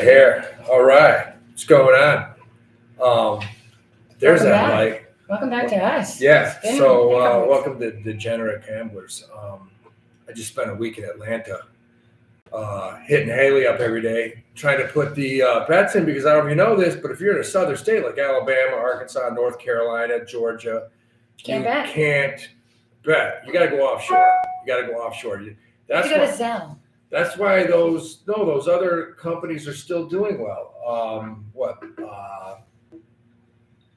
Here. All right. What's going on? There's Welcome that back. light. Welcome back to us. Yeah. It's been So a couple weeks. welcome to Degenerate Gamblers. I just spent a week in Atlanta, hitting Hailey up every day, trying to put the bets in because I don't know if you know this, but if you're in a southern state like Alabama, Arkansas, North Carolina, Georgia, Can't bet. can't bet. You got to go offshore. That's You go to why. Zell. That's why those other companies are still doing well.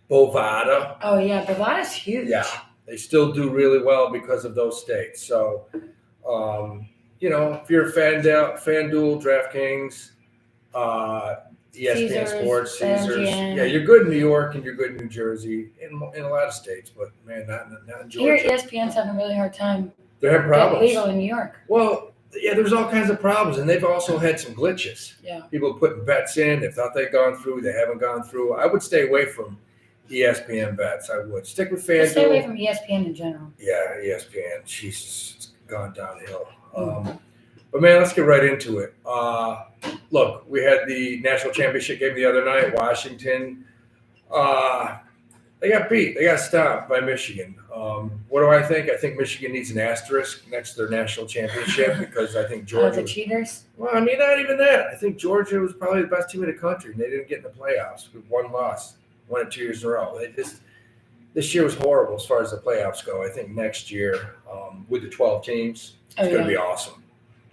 Bovada. Oh yeah, Bovada's huge. Yeah, they still do really well because of those states. So, if you're a FanDuel, DraftKings, ESPN Caesars, Sports, Caesars, MGM. yeah, you're good in New York and you're good in New Jersey, in a lot of states, but man, not in Here, Georgia. ESPN's having a really hard time They're having getting problems. legal in New York. Well, yeah, there's all kinds of problems, and they've also had some glitches. Yeah. People putting bets in, they thought they'd gone through, they haven't gone through. I would stay away from ESPN bets. I would stick with FanDuel. Just stay away from ESPN in general. Yeah, ESPN. Jesus, it's gone downhill. But man, let's get right into it. Look, we had the national championship game the other night. Washington, they got beat. They got stopped by Michigan. What do I think? I think Michigan needs an asterisk next to their national championship because I think Georgia. The cheaters. Well, I mean, not even that. I think Georgia was probably the best team in the country, and they didn't get in the playoffs with one loss, 1 or 2 years in a row. This year was horrible as far as the playoffs go. I think next year, with the 12 teams, it's going to be awesome.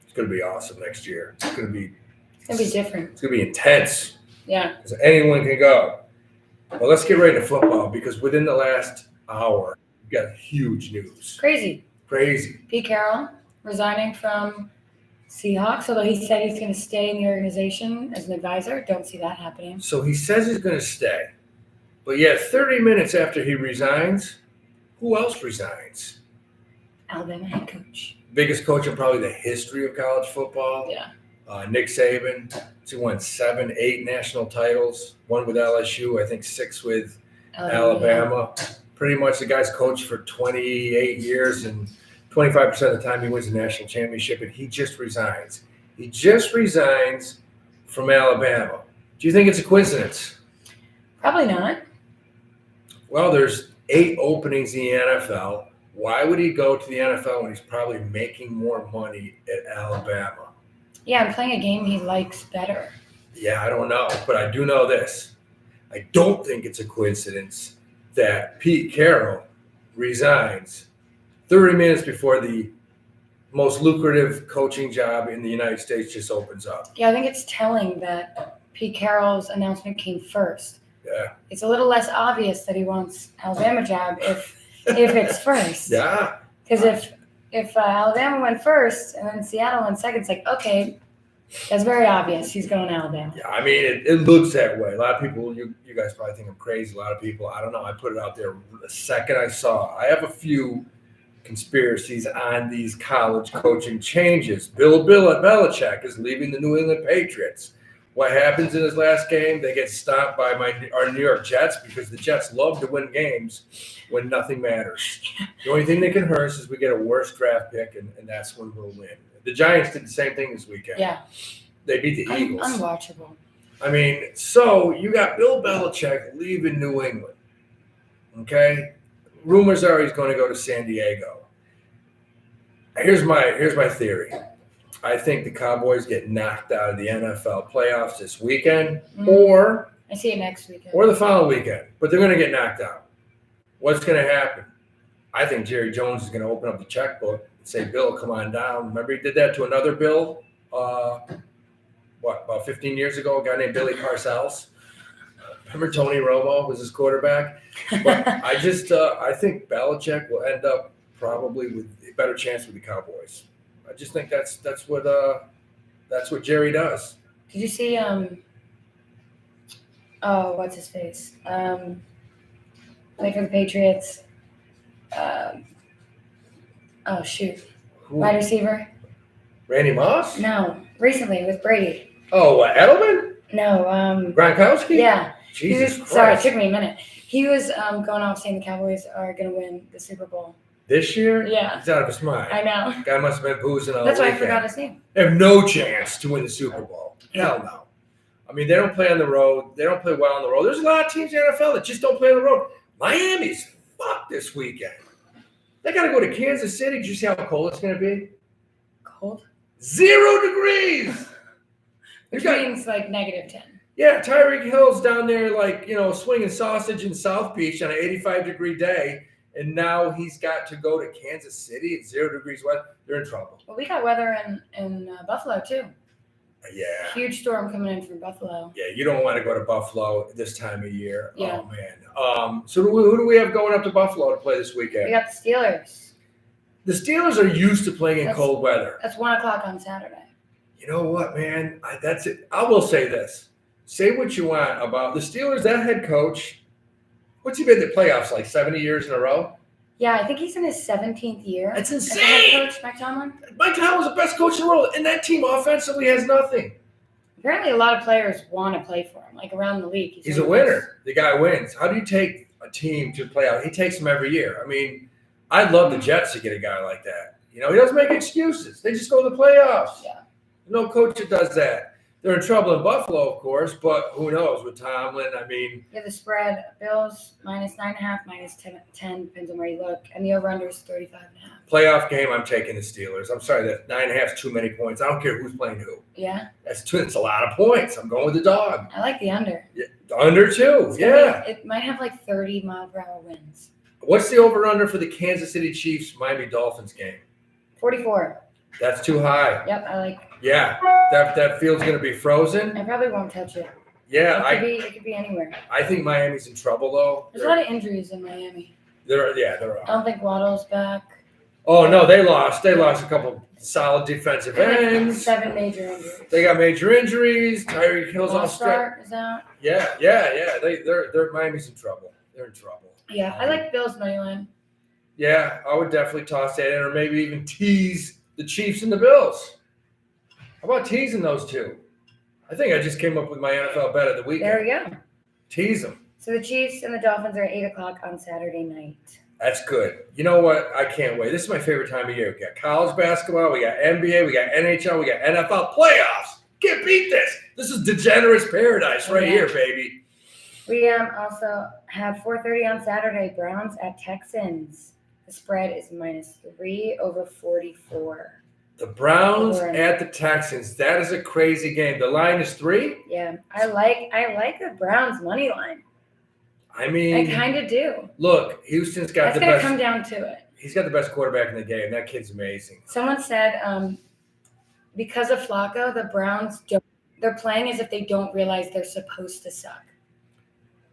It's going to be awesome next year. It's going to be different. It's going to be intense. Yeah. Because anyone can go. Well, let's get right into football because within the last hour, we got huge news. Crazy. Pete Carroll resigning from Seahawks, although he said he's going to stay in the organization as an advisor. Don't see that happening. So he says he's going to stay. But yet 30 minutes after he resigns, who else resigns? Alabama head coach. Biggest coach in probably the history of college football. Yeah. Nick Saban. He won 7, 8 national titles. 1 with LSU, I think 6 with Alabama. Pretty much the guy's coached for 28 years, and 25% of the time he wins a national championship, and he just resigns. He just resigns from Alabama. Do you think it's a coincidence? Probably not. Well, there's 8 openings in the NFL. Why would he go to the NFL when he's probably making more money at Alabama? Yeah, I'm playing a game he likes better. Yeah, I don't know, but I do know this. I don't think it's a coincidence that Pete Carroll resigns 30 minutes before the most lucrative coaching job in the United States just opens up. Yeah, I think it's telling that Pete Carroll's announcement came first. Yeah. It's a little less obvious that he wants Alabama job if it's first. Yeah. Because if Alabama went first and then Seattle went second, it's like, okay, that's very obvious. He's going to Alabama. Yeah, I mean, it looks that way. A lot of people, you guys probably think I'm crazy. A lot of people, I don't know. I put it out there the second I saw. I have a few conspiracies on these college coaching changes. Bill Belichick is leaving the New England Patriots. What happens in his last game? They get stopped by our New York Jets because the Jets love to win games when nothing matters. The only thing that can hurt us is we get a worse draft pick, and that's when we'll win. The Giants did the same thing this weekend. Yeah. They beat the Eagles. Unwatchable. I mean, so you got Bill Belichick leaving New England. Okay? Rumors are he's going to go to San Diego. Here's my theory. I think the Cowboys get knocked out of the NFL playoffs this weekend or I see it next weekend. Or the following weekend. But they're going to get knocked out. What's going to happen? I think Jerry Jones is going to open up the checkbook and say, Bill, come on down. Remember he did that to another Bill, about 15 years ago, a guy named Billy Parcells? Remember Tony Romo was his quarterback? But I think Belichick will end up probably with a better chance with the Cowboys. I just think that's what Jerry does. Did you see what's his face? Played for the Patriots. Wide receiver. Randy Moss? No, recently with Brady. Oh, Edelman? No. Gronkowski? Yeah. Jesus Christ. Sorry, it took me a minute. He was going off saying the Cowboys are going to win the Super Bowl. This year? Yeah. He's out of his mind. I know. Guy must have been boozing all That's why weekend. I forgot his name. They have no chance to win the Super Bowl. Hell no. I mean, they don't play on the road. They don't play well on the road. There's a lot of teams in the NFL that just don't play on the road. Miami's fucked this weekend. They got to go to Kansas City. Did you see how cold it's going to be? Cold? 0 degrees. Which means like -10. Yeah, Tyreek Hill's down there like, swinging sausage in South Beach on an 85-degree day, and now he's got to go to Kansas City at 0 degrees wet. They're in trouble. Well, we got weather in Buffalo, too. Yeah. Huge storm coming in from Buffalo. Yeah, you don't want to go to Buffalo this time of year. Yeah. Oh, man. So who do we have going up to Buffalo to play this weekend? We got the Steelers. The Steelers are used to playing in cold weather. That's 1 o'clock on Saturday. You know what, man? That's it. I will say this. Say what you want about the Steelers. That head coach, what's he been in the playoffs, like 70 years in a row? Yeah, I think he's in his 17th year. That's as insane. head coach, Mike Tomlin. Mike Tomlin's the best coach in the world, and that team offensively has nothing. Apparently, a lot of players want to play for him, like around the league. He's a winner. The guy wins. How do you take a team to play out? He takes them every year. I mean, I'd love the Jets to get a guy like that. He doesn't make excuses. They just go to the playoffs. Yeah. No coach that does that. They're in trouble in Buffalo, of course, but who knows with Tomlin? I mean, yeah, the spread: Bills -9.5, -10, depends on where you look, and the over/under is 35.5. Playoff game, I'm taking the Steelers. I'm sorry, that 9.5 is too many points. I don't care who's playing who. Yeah, That's a lot of points. I'm going with the dog. I like the under. Yeah, the under too. Yeah. It might have like 30-mile-per-hour winds. What's the over/under for the Kansas City Chiefs Miami Dolphins game? 44. That's too high. Yep, I like. Yeah, that field's going to be frozen. I probably won't touch it. Yeah, it could be anywhere. I think Miami's in trouble though. There's a lot of injuries in Miami. There are. I don't think Waddle's back. Oh no, they lost. They lost a couple solid defensive ends. 7 major injuries. They got major injuries. Tyreek Hill's off Start is out. Yeah. They're Miami's in trouble. They're in trouble. Yeah, I like Bills money line. Yeah, I would definitely toss that in, or maybe even tease the Chiefs and the Bills. How about teasing those two? I think I just came up with my NFL bet of the weekend. There we go. Tease them. So the Chiefs and the Dolphins are at 8 o'clock on Saturday night. That's good. You know what? I can't wait. This is my favorite time of year. We got college basketball, we got NBA, we got NHL, we got NFL playoffs. Can't beat this. This is Degenerate's paradise right here, baby. We also have 4:30 on Saturday, Browns at Texans. The spread is -3 over 44. The Browns at the Texans. That is a crazy game. The line is 3? Yeah. I like the Browns money line. I mean, I kind of do. Look, Houston's got That's the going to best. come down to it. He's got the best quarterback in the game. That kid's amazing. Someone said because of Flacco, the Browns they're playing as if they don't realize they're supposed to suck.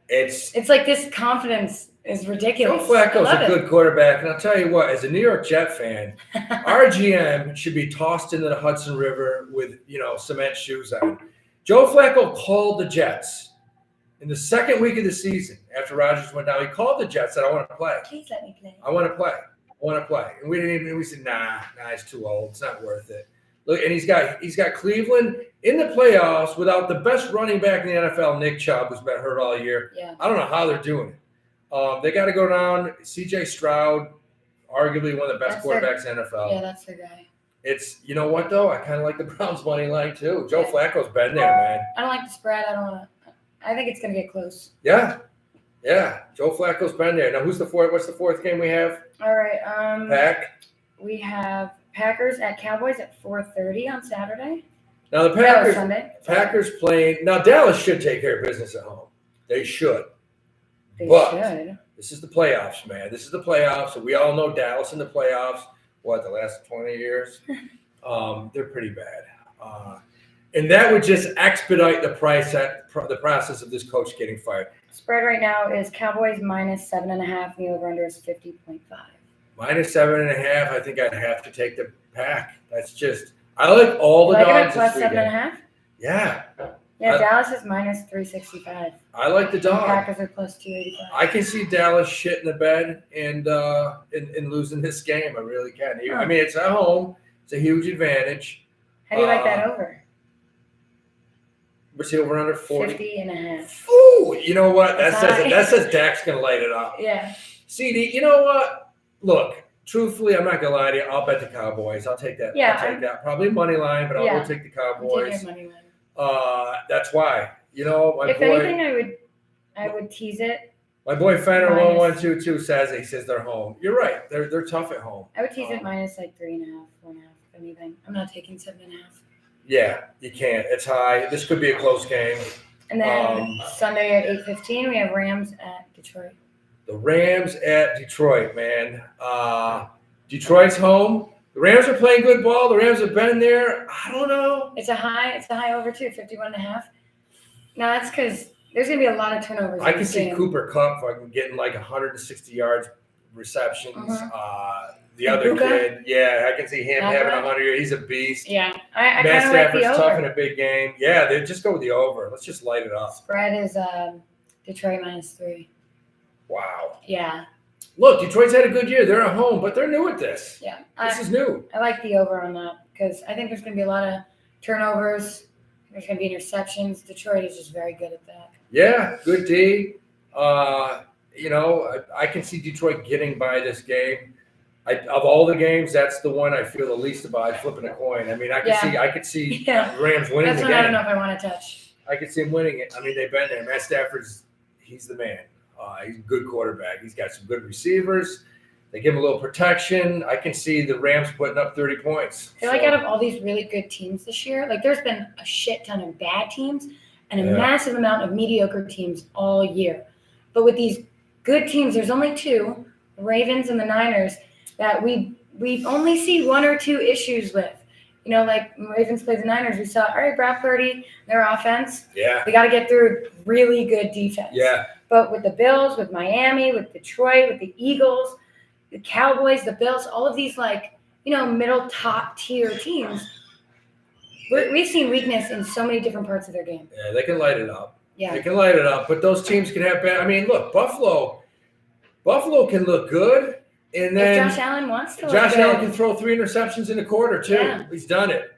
It's like this confidence is ridiculous. Joe Flacco's a good quarterback, and I'll tell you what, as a New York Jet fan, our GM should be tossed into the Hudson River with, cement shoes on. Joe Flacco called the Jets in the second week of the season after Rodgers went down. He called the Jets, said, I want to play. Please let me play. I want to play. And we said, nah, he's too old. It's not worth it. Look, and he's got Cleveland in the playoffs without the best running back in the NFL, Nick Chubb, who's been hurt all year. Yeah. I don't know how they're doing it. They got to go down. C.J. Stroud, arguably one of the best quarterbacks in the NFL. Yeah, that's their guy. It's, you know what, though? I kind of like the Browns money line, too. Joe Flacco's been there, man. I don't like the spread. I think it's going to get close. Yeah. Joe Flacco's been there. Now, what's the fourth game we have? All right. Pack. We have Packers at Cowboys at 4:30 on Saturday. Now, the Packers playing. Now, Dallas should take care of business at home. They should. They should. This is the playoffs, man. This is the playoffs. So we all know Dallas in the playoffs. What, the last 20 years? They're pretty bad. And that would just expedite the process of this coach getting fired. Spread right now is Cowboys -7.5, and the over/under is 50.5. -7.5. I think I'd have to take the Pack. That's just. I like all the dogs. Plus 7.5. Yeah. Yeah, Dallas is -365. I like the dog. The Packers are plus 285. I can see Dallas shit in the bed and losing this game. I really can. I mean, it's at home. It's a huge advantage. How do you like that over? What's the over under 40? 50.5. Ooh, you know what? That says Dak's gonna light it up. Yeah. CD, you know what? Look, truthfully, I'm not gonna lie to you. I'll bet the Cowboys. I'll take that. Yeah, I'll take that. Probably money line, but I will take the Cowboys. Money line. That's why. You know, my If boy. anything, I would tease it. My boy Fenner Minus- 1122 says they're home. You're right. They're tough at home. I would tease it minus like 3.5, 4.5, if anything. I'm not taking 7.5. Yeah, you can't. It's high. This could be a close game. And then Sunday at 8:15, we have Rams at Detroit. The Rams at Detroit, man. Detroit's home. The Rams are playing good ball. The Rams have been there. I don't know. It's a high over too, 51.5. Now that's because there's gonna be a lot of turnovers. I can see Cooper Kupp fucking getting like 160 yards receptions. The other Puka? kid, yeah, I can see him having 100. He's a beast. Yeah, I Matt kind of like Stafford's the tough in over. a big game. Yeah, they just go with the over. Let's just light it up. Spread is Detroit -3. Wow. Yeah. Look, Detroit's had a good year. They're at home, but they're new at this. Yeah. This is new. I like the over on that because I think there's going to be a lot of turnovers. There's going to be interceptions. Detroit is just very good at that. Yeah, good D. You know, I can see Detroit getting by this game. Of all the games, that's the one I feel the least about flipping a coin. I mean, I could see Yeah. Rams winning That's the one I game. don't know if I want to touch. I could see him winning it. I mean, they've been there. Matt Stafford's, he's the man. He's a good quarterback. He's got some good receivers. They give him a little protection. I can see the Rams putting up 30 points. I feel like out of all these really good teams this year, like there's been a shit ton of bad teams and a massive amount of mediocre teams all year. But with these good teams, there's only two, the Ravens and the Niners, that we only see one or two issues with. You know, like Ravens play the Niners, we saw, all right, Brock Purdy, their offense. Yeah. We got to get through really good defense. Yeah. But with the Bills, with Miami, with Detroit, with the Eagles, the Cowboys, the Bills, all of these middle top tier teams, we've seen weakness in so many different parts of their game. Yeah, they can light it up. Yeah. They can light it up, but those teams can have bad. I mean, look, Buffalo can look good, and then if Josh Allen wants to, Josh Allen can throw 3 interceptions in a quarter too. Yeah. He's done it.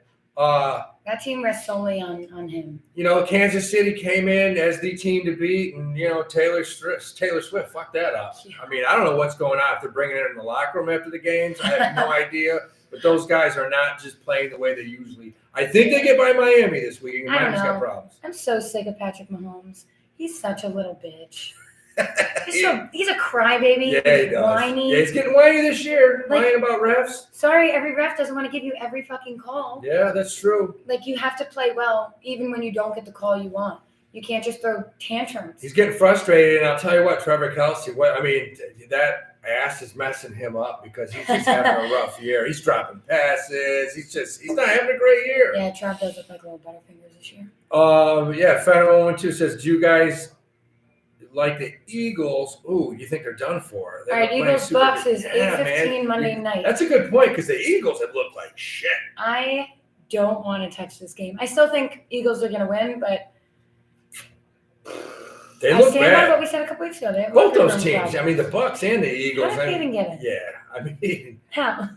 That team rests solely on him. You know, Kansas City came in as the team to beat, and Taylor Swift fucked that up. Yeah. I mean, I don't know what's going on. If they're bringing it in the locker room after the games, I have no idea. But those guys are not just playing the way they usually. I think they get by Miami this week, and I don't Miami's got know. problems. I'm so sick of Patrick Mahomes. He's such a little bitch. He's a crybaby. Yeah, he He's does. whiny. Yeah, he's getting whiny this year. Like- Whining about refs. Sorry, every ref doesn't want to give you every fucking call. Yeah, that's true. Like, you have to play well even when you don't get the call you want. You can't just throw tantrums. He's getting frustrated, and I'll tell you what, Trevor Kelsey. That ass is messing him up because he's just having a rough year. He's dropping passes. He's not having a great year. Yeah, Trav does look like little Butterfingers this year. Federal 1-2 says, do you guys like the Eagles? Ooh, you think they're done for? All right, Eagles Bucks is 8:15 Monday night. That's a good point because the Eagles have looked like shit. I don't want to touch this game. I still think Eagles are going to win, but They I look stand by bad. what we said a couple weeks ago. They have Both locker those room teams. problems. I mean, the Bucks and the Eagles. How did they even get it? Yeah, I mean, How?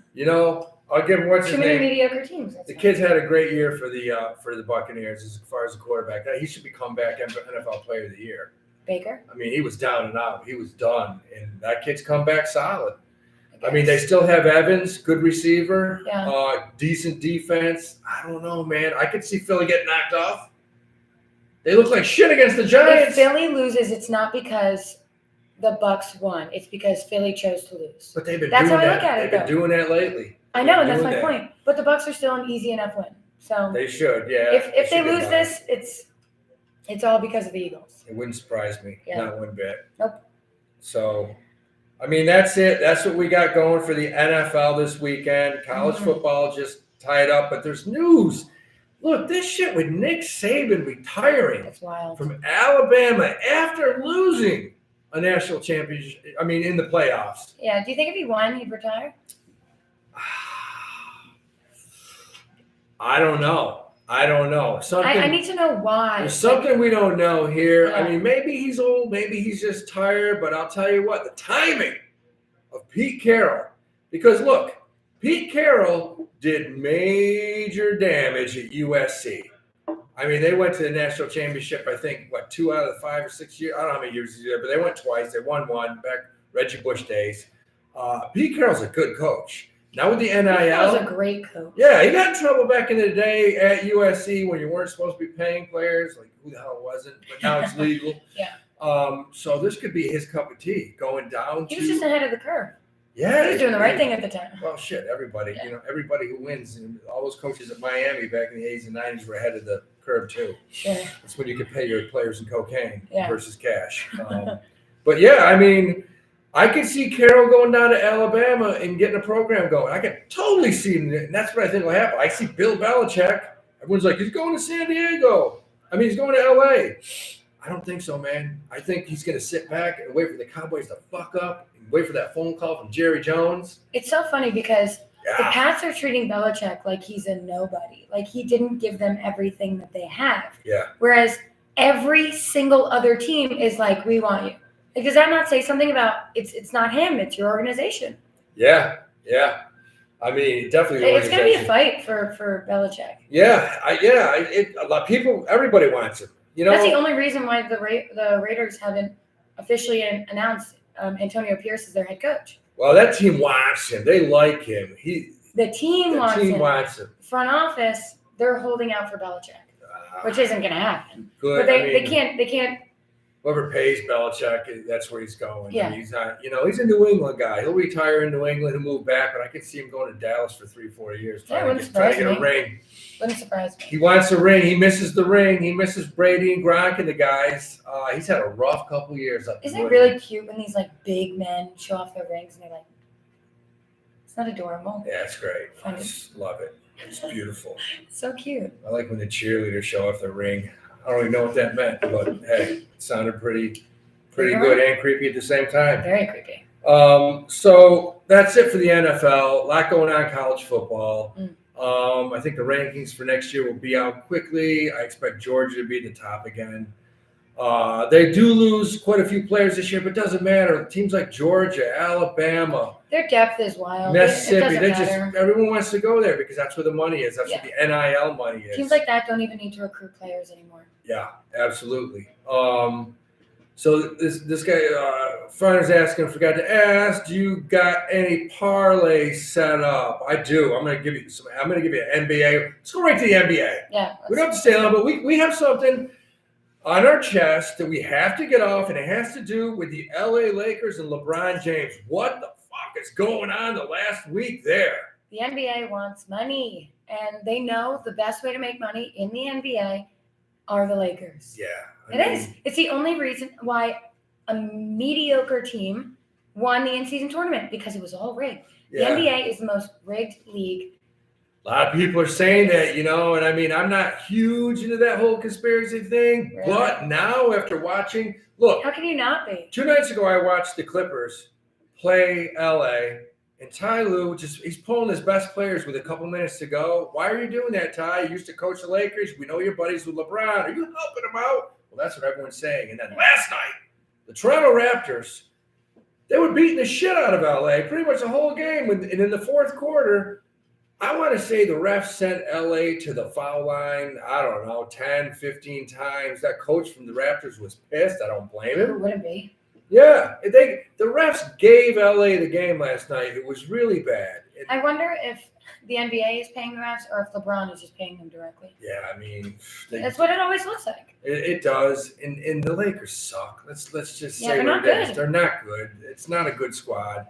I'll give him what's Too his many name. mediocre teams. That's The why. kid's had a great year for the Buccaneers as far as the quarterback. He should be comeback NFL Player of the Year. Baker. I mean, he was down and out. He was done, and that kid's come back solid. I guess. mean, they still have Evans, good receiver, Yeah. decent defense. I don't know, man. I could see Philly getting knocked off. They look like shit against the If Giants. Philly loses, it's not because the Bucks won. It's because Philly chose to lose. But they've been That's doing how I that. look at it, They've been though. doing that lately. I know, and that's Doing my that. point. But the Bucks are still an easy enough win. So They should, yeah. if they should get lose by. this, it's all because of the Eagles. It wouldn't surprise me, Yeah. not one bit. Nope. So, I mean, that's it. That's what we got going for the NFL this weekend. College Mhm. football just tied up, but there's news. Look, this shit with Nick Saban retiring It's wild. from Alabama after losing a national championship. I mean, in the playoffs. Yeah. Do you think if he won, he'd retire? I don't know. Something. I need to know why. There's something we don't know here. Yeah. I mean, maybe he's old, maybe he's just tired, but I'll tell you what, the timing of Pete Carroll, because look, Pete Carroll did major damage at USC. I mean, they went to the national championship, I think, 2 out of the 5 or 6 years? I don't know how many years he's there, but they went twice. They won one back Reggie Bush days. Pete Carroll's a good coach. Now with the NIL. That was a great coach. Yeah, he got in trouble back in the day at USC when you weren't supposed to be paying players. Like, who the hell wasn't? But now it's legal. Yeah. So this could be his cup of tea going down. He was just ahead of the curve. Yeah. He was doing the right thing at the time. Well, shit, everybody. Everybody who wins, and all those coaches at Miami back in the 80s and 90s were ahead of the curve too. Sure. That's when you could pay your players in cocaine versus cash. But yeah, I mean, I could see Carroll going down to Alabama and getting a program going. I could totally see him, and that's what I think will happen. I see Bill Belichick. Everyone's like, he's going to San Diego. I mean, he's going to LA. I don't think so, man. I think he's going to sit back and wait for the Cowboys to fuck up and wait for that phone call from Jerry Jones. It's so funny because the Pats are treating Belichick like he's a nobody. Like he didn't give them everything that they have. Yeah. Whereas every single other team is like, we want you. Like, does that not say something about it's not him, it's your organization? Yeah. I mean, definitely. It's going to be a fight for Belichick. Yeah. A lot of people, everybody wants him. You know, that's the only reason why the Raiders haven't officially announced Antonio Pierce as their head coach. Well, that team wants him. They like him. The team wants him. The front office, they're holding out for Belichick, which isn't going to happen. Good. But they can't. Whoever pays Belichick, that's where he's going. Yeah. I mean, he's not. He's a New England guy. He'll retire in New England and move back. But I could see him going to Dallas for 3-4 years. Trying to get a ring. Wouldn't surprise me. He wants a ring. He misses the ring. He misses Brady and Gronk and the guys. He's had a rough couple years up. Isn't it really cute when these like big men show off their rings and they're like, it's not adorable? Yeah, it's great. I just love it. It's beautiful. So cute. I like when the cheerleaders show off their ring. I don't even know what that meant, but hey, it sounded pretty good and creepy at the same time. Very creepy. So that's it for the NFL. A lot going on in college football. I think the rankings for next year will be out quickly. I expect Georgia to be at the top again. They do lose quite a few players this year, but it doesn't matter. Teams like Georgia, Alabama, their depth is wild. Mississippi, everyone wants to go there because that's where the money is. That's where the NIL money is. Teams like that don't even need to recruit players anymore. Yeah, absolutely. So this guy, Fryer's asking, forgot to ask, do you got any parlay set up? I do. I'm gonna give you an NBA. Let's go right to the NBA. Yeah. We don't have to stay on, but we have something on our chest that we have to get off, and it has to do with the LA Lakers and LeBron James. What the fuck is going on the last week there? The NBA wants money, and they know the best way to make money in the NBA are the Lakers. Yeah. It is. It's the only reason why a mediocre team won the in-season tournament, because it was all rigged. Yeah. The NBA is the most rigged league. A lot of people are saying that, and I mean, I'm not huge into that whole conspiracy thing, Really? but now after watching, look. How can you not be? 2 nights ago, I watched the Clippers play LA, and Ty Lue he's pulling his best players with a couple minutes to go. Why are you doing that, Ty? You used to coach the Lakers. We know you're buddies with LeBron. Are you helping him out? Well, that's what everyone's saying. And then last night, the Toronto Raptors, they were beating the shit out of LA pretty much the whole game. And in the fourth quarter, I want to say the refs sent LA to the foul line, I don't know, 10, 15 times. That coach from the Raptors was pissed. I don't blame him. Who wouldn't be? Yeah. The refs gave LA the game last night. It was really bad. I wonder if the NBA is paying the refs or if LeBron is just paying them directly. Yeah, I mean. That's what it always looks like. It does. And the Lakers suck. Let's just say they're not good. They're not good. It's not a good squad.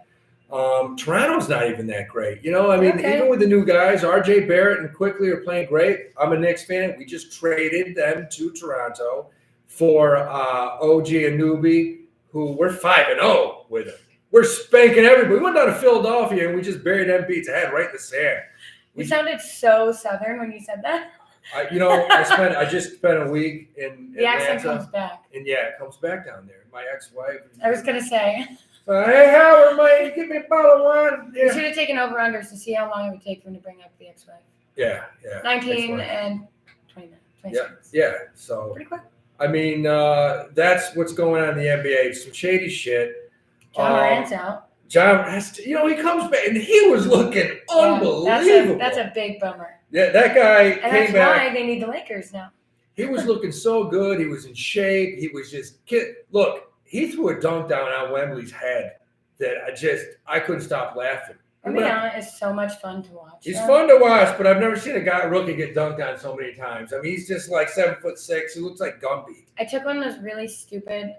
Toronto's not even that great. Even with the new guys, RJ Barrett and Quickly are playing great. I'm a Knicks fan. We just traded them to Toronto for OG Anunoby, who we're 5-0 with him. We're spanking everybody. We went down to Philadelphia and we just buried MB's head right in the sand. You sounded so Southern when you said that. I just spent a week in the Atlanta, accent comes back. And yeah, it comes back down there. My ex-wife. I was gonna say. Hey, Howard, mate, give me a bottle of wine. Yeah. You should have taken over-unders to see how long it would take for him to bring up the ex-wife. Yeah. 19 and 20 minutes. Yeah. So. Pretty quick. I mean, that's what's going on in the NBA. Some shady shit. John Morant's out. He comes back, and he was looking unbelievable. That's a big bummer. Yeah, that guy came back. And that's why they need the Lakers now. He was looking so good. He was in shape. He was just look. He threw a dunk down on Wembley's head that I couldn't stop laughing. Wembanyama is so much fun to watch. He's fun to watch, but I've never seen a rookie get dunked on so many times. I mean, he's just like 7'6". He looks like Gumby. I took one of those really stupid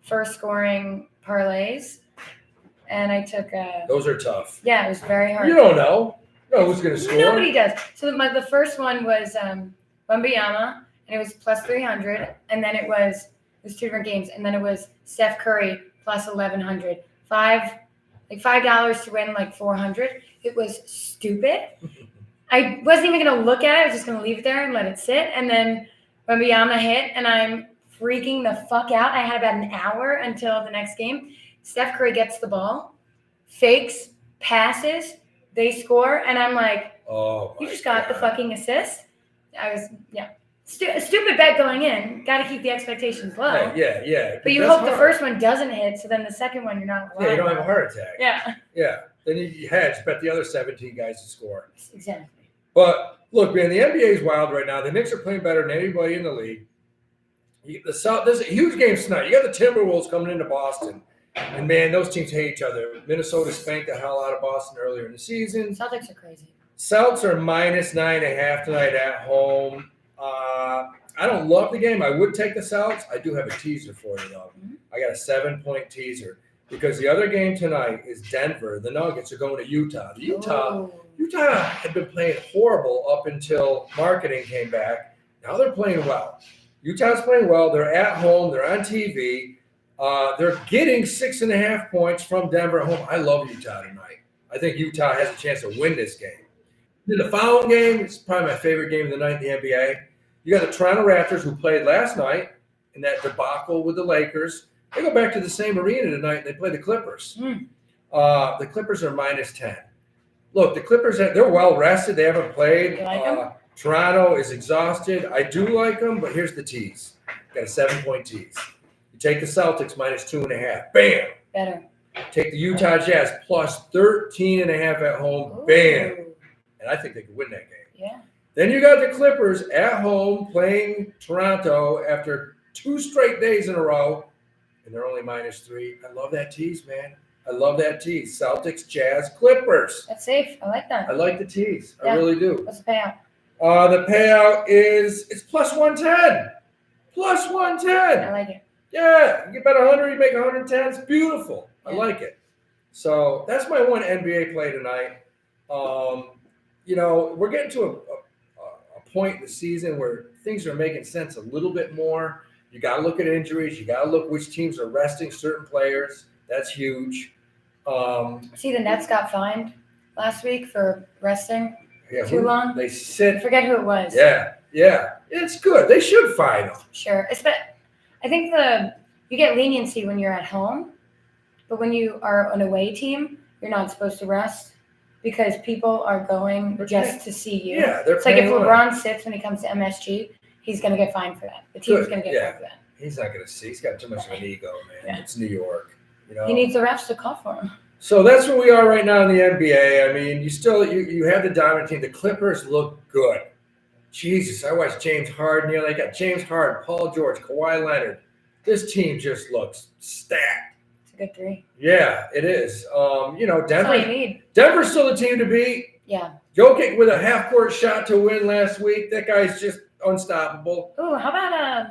first scoring parlays, and I took those are tough. Yeah, it was very hard. You don't know. No, who's going to score? Nobody does. So the first one was Wembanyama, and it was plus 300, and then it was two different games, and then it was Steph Curry plus 1,100. $5 to win like 400. It was stupid. I wasn't even going to look at it. I was just going to leave it there and let it sit. And then Wembanyama hit, and I'm freaking the fuck out. I had about an hour until the next game. Steph Curry gets the ball, fakes, passes, they score, and I'm like, oh, you just got the fucking assist? I was, stupid bet going in. Got to keep the expectations low. Yeah. But you hope the first one doesn't hit, so then the second one you're not. Yeah, you don't have a heart attack. Yeah. Then you hedge, bet the other 17 guys to score. Exactly. But look, man, the NBA is wild right now. The Knicks are playing better than anybody in the league. There's a huge game tonight. You got the Timberwolves coming into Boston. And, man, those teams hate each other. Minnesota spanked the hell out of Boston earlier in the season. Celtics are crazy. Celtics are minus 9.5 tonight at home. I don't love the game. I would take the Celtics. I do have a teaser for you, though. Mm-hmm. I got a 7-point teaser because the other game tonight is Denver. The Nuggets are going to Utah. Utah had been playing horrible up until marketing came back. Now they're playing well. Utah's playing well. They're at home. They're on TV. They're getting 6.5 points from Denver at home. I love Utah tonight. I think Utah has a chance to win this game. Then the following game is probably my favorite game of the night in the NBA. You got the Toronto Raptors, who played last night in that debacle with the Lakers. They go back to the same arena tonight, and they play the Clippers. The Clippers are minus 10. Look, the Clippers, they're well rested. They haven't played. You like them? Toronto is exhausted. I do like them, but here's the tease. Got a 7-point tease. You take the Celtics minus 2.5. Bam. Better. Take the Utah Jazz plus 13.5 at home. Ooh. Bam. And I think they could win that game. Yeah. Then you got the Clippers at home playing Toronto after 2 straight days in a row, and they're only minus 3. I love that tease, man. I love that tease. Celtics, Jazz, Clippers. That's safe. I like that. I like the tease. Yeah. I really do. What's the payout? The payout it's plus 110. Plus 110. I like it. Yeah, you get about 100, you make 110. It's beautiful. I Yeah. like it. So that's my one NBA play tonight. We're getting to a point in the season where things are making sense a little bit more. You got to look at injuries. You got to look which teams are resting certain players. That's huge. See, the Nets got fined last week for resting Yeah, too long. They I sit. forget who it was. Yeah. It's good. They should fine them. Sure. I think you get leniency when you're at home, but when you are an away team, you're not supposed to rest because people are going just to see you. Yeah, they're it's like if paying LeBron sits when he comes to MSG, he's going to get fined for that. The team's going to get fined for that. He's not going to see. He's got too much of an ego, man. Yeah. It's New York. He needs the refs to call for him. So that's where we are right now in the NBA. I mean, you have the dominant team. The Clippers look good. Jesus, I watched James Harden. They got James Harden, Paul George, Kawhi Leonard. This team just looks stacked. It's a good 3. Yeah, it is. That's all you need. Denver's still the team to beat. Yeah. Jokic with a half-court shot to win last week. That guy's just unstoppable. Ooh, how about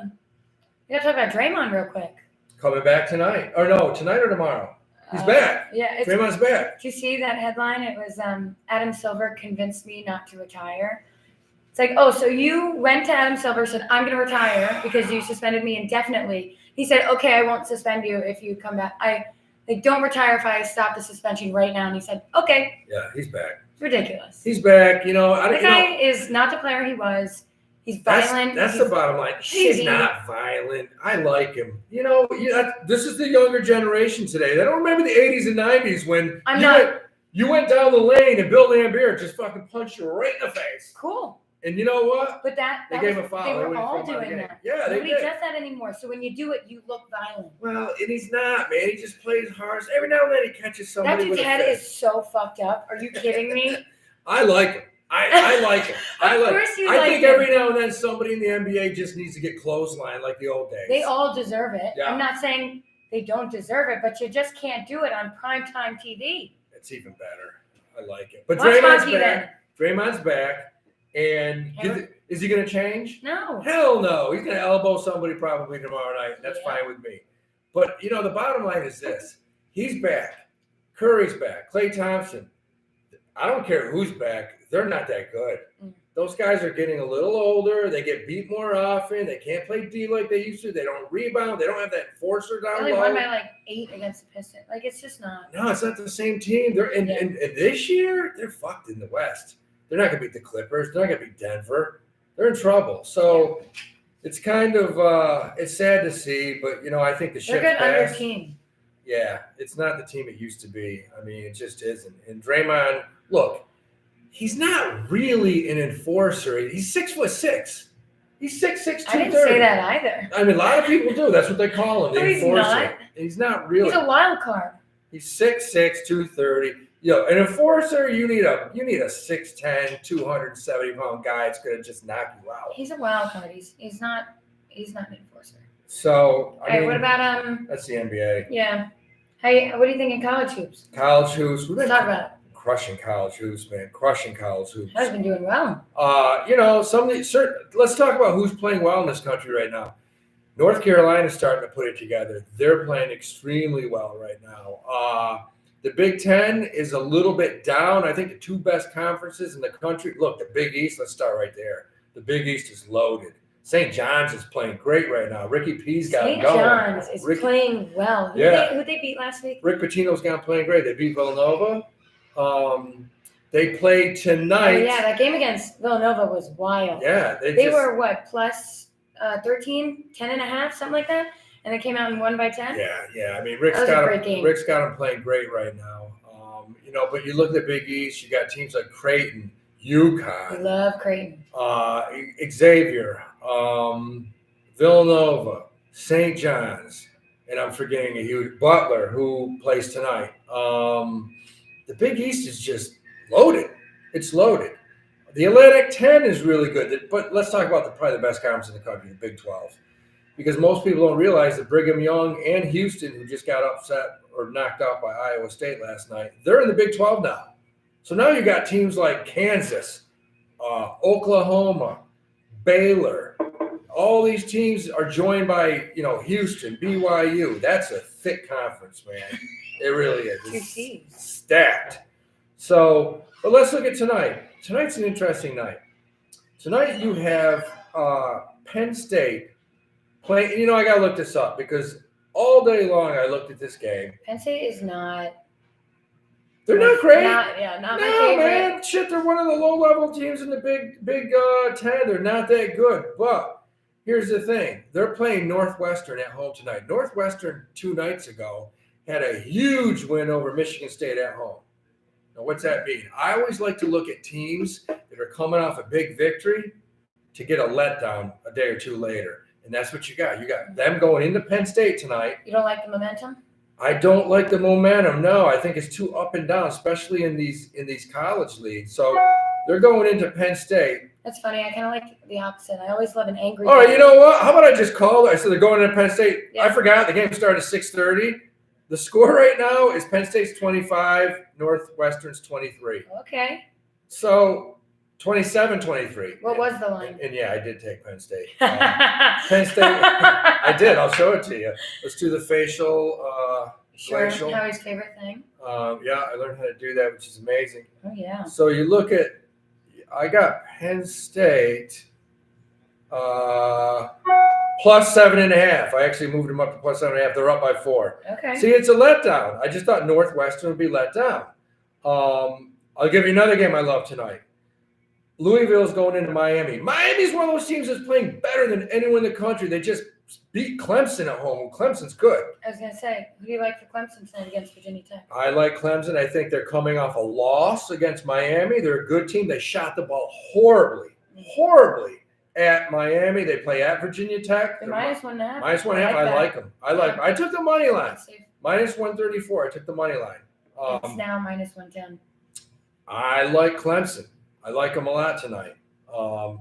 we got to talk about Draymond real quick. Coming back tonight. Or no, tonight or tomorrow. He's back. Yeah. Draymond's back. Did you see that headline? It was Adam Silver convinced me not to retire. It's like, oh, so you went to Adam Silver, said, I'm going to retire because you suspended me indefinitely. He said, okay, I won't suspend you if you come back. Don't retire if I stop the suspension right now. And he said, okay. Yeah, he's back. It's ridiculous. He's back. The guy is not the player he was. He's violent. That's the bottom line. He's not violent. I like him. This is the younger generation today. They don't remember the 80s and 90s when you went down the lane and Bill Laimbeer just fucking punched you right in the face. Cool. And you know what? But they gave him a foul. They were all doing that. Yeah, Nobody did. does that anymore. So when you do it, you look violent. Well, and he's not, man. He just plays hard. Every now and then he catches somebody that dude's with a head fist. is so fucked up. Are you kidding me? I like him. I like him. I think every now and then somebody in the NBA just needs to get clotheslined like the old days. They all deserve it. Yeah. I'm not saying they don't deserve it, but you just can't do it on primetime TV. It's even better. I like it. But Watch Draymond's hockey back. Draymond's back. And is he going to change? No. Hell no. He's going to elbow somebody probably tomorrow night. And that's Yeah. fine with me. But, you know, the bottom line is this. He's back. Curry's back. Klay Thompson. I don't care who's back. They're not that good. Those guys are getting a little older. They get beat more often. They can't play D like they used to. They don't rebound. They don't have that enforcer down They low. only won by like 8 against the Pistons. Like, it's just not. No, it's not the same team. They're and this year, they're fucked in the West. They're not going to beat the Clippers. They're not going to beat Denver. They're in trouble. So it's kind of it's sad to see, but, you know, I think the ship's They're good under passed. team. Yeah, it's not the team it used to be. I mean, it just isn't. And Draymond, look, he's not really an enforcer. He's 6'6". He's 6'6", 230. I didn't say that either. I mean, a lot of people do. That's what they call him, the No, he's enforcer. not. He's not really. He's a wild card. He's 6'6", 230. You know, an enforcer, you need a 6'10", 270-pound guy that's going to just knock you out. He's a wild card. He's not an enforcer. So, I mean, what about that's the NBA. Yeah. Hey, what do you think in college hoops? College hoops. Let's talk about it. Crushing college hoops, man. Crushing college hoops. I've been doing well. You know, let's talk about who's playing well in this country right now. North Carolina's starting to put it together. They're playing extremely well right now. The Big Ten is a little bit down. I think the two best conferences in the country. Look, the Big East, let's start right there. The Big East is loaded. St. John's is playing great right now. Ricky P's got it going. St. John's is playing well. Who they beat last week? Rick Pitino's got playing great. They beat Villanova. They played tonight. Oh, yeah, that game against Villanova was wild. Yeah. They were, what, plus 13, 10.5, something like that? And they came out and won by 10? Yeah. I mean, Rick's got them playing great right now. You know, but you look at the Big East, you got teams like Creighton, UConn. Love Creighton. Xavier, Villanova, St. John's, and I'm forgetting a huge Butler who plays tonight. The Big East is just loaded. It's loaded. The Atlantic 10 is really good, but let's talk about probably the best conference in the country, the Big 12, because most people don't realize that Brigham Young and Houston, who just got upset or knocked out by Iowa State last night, they're in the Big 12 now. So now you got teams like Kansas, Oklahoma, Baylor. All these teams are joined by, you know, Houston, BYU. That's a thick conference, man. It really is. It's stacked. So, but let's look at tonight. Tonight's an interesting night. Tonight you have Penn State playing. You know, I got to look this up because all day long I looked at this game. Penn State is not. They're not great. Not my favorite. Man, shit, they're one of the low-level teams in the Big 10. They're not that good. But here's the thing. They're playing Northwestern at home tonight. Northwestern 2 nights ago had a huge win over Michigan State at home. Now, what's that mean? I always like to look at teams that are coming off a big victory to get a letdown a day or two later. And that's what you got. You got them going into Penn State tonight. You don't like the momentum? I don't like the momentum. No, I think it's too up and down, especially in these college leagues. So they're going into Penn State. That's funny. I kind of like the opposite. I always love an angry. All right, you know what? How about I just call it? I said they're going into Penn State. Yeah. I forgot the game started at 6:30. The score right now is Penn State's 25, Northwestern's 23. Okay. So 27-23. What was the line? And yeah, I did take Penn State. Penn State. I did. I'll show it to you. Let's do the facial. Sure. Glacial. Howie's favorite thing. Yeah, I learned how to do that, which is amazing. Oh yeah. So you look at, I got Penn State plus 7.5. I actually moved them up to plus 7.5. They're up by 4. Okay. See, it's a letdown. I just thought Northwestern would be let down. I'll give you another game I love tonight. Louisville's going into Miami. Miami's one of those teams that's playing better than anyone in the country. They just beat Clemson at home. Clemson's good. I was going to say, who do you like for Clemson tonight against Virginia Tech? I like Clemson. I think they're coming off a loss against Miami. They're a good team. They shot the ball horribly at Miami. They play at Virginia Tech. They're -1.5. -1.5. I like them. I took the money line. -134. I took the money line. It's now -110. I like Clemson. I like them a lot tonight. What